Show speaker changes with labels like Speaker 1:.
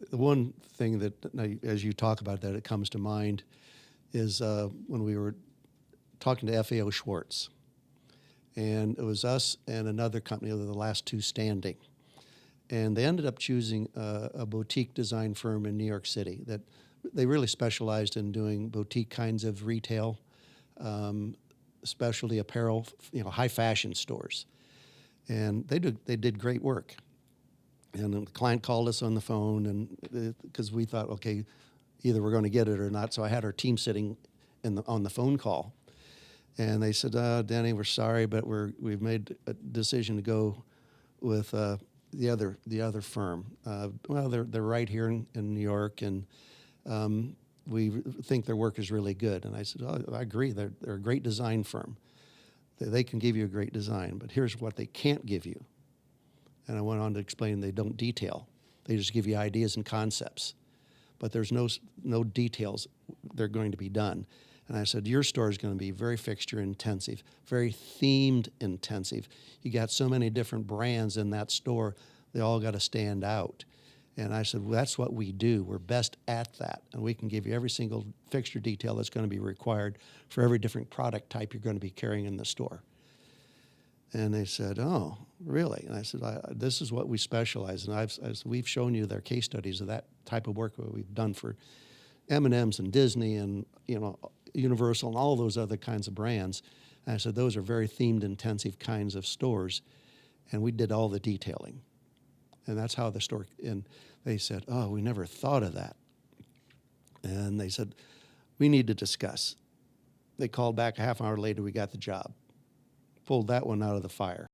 Speaker 1: the one thing that, as you talk about that, it comes to mind is when we were talking to FAO Schwarz. And it was us and another company, they were the last two standing. And they ended up choosing a boutique design firm in New York City that they really specialized in doing boutique kinds of retail, specialty apparel, high fashion stores. And they did great work. And the client called us on the phone, and because we thought, okay, either we're going to get it or not. So I had our team sitting on the phone call, and they said, "Denny, we're sorry, but we've made a decision to go with the other firm. Well, they're right here in New York, and we think their work is really good." And I said, "Oh, I agree. They're a great design firm. They can give you a great design, but here's what they can't give you." And I went on to explain they don't detail. They just give you ideas and concepts, but there's no details. They're going to be done. And I said, your store is going to be very fixture intensive, very themed intensive. You got so many different brands in that store, they all got to stand out. And I said, well, that's what we do. We're best at that. And we can give you every single fixture detail that's going to be required for every different product type you're going to be carrying in the store. And they said, oh, really? And I said, this is what we specialize in. We've shown you their case studies of that type of work that we've done for M&M's and Disney and Universal and all those other kinds of brands. And I said, those are very themed, intensive kinds of stores. And we did all the detailing. And that's how the store, and they said, oh, we never thought of that. And they said, we need to discuss. They called back a half hour later, we got the job. Pulled that one out of the fire.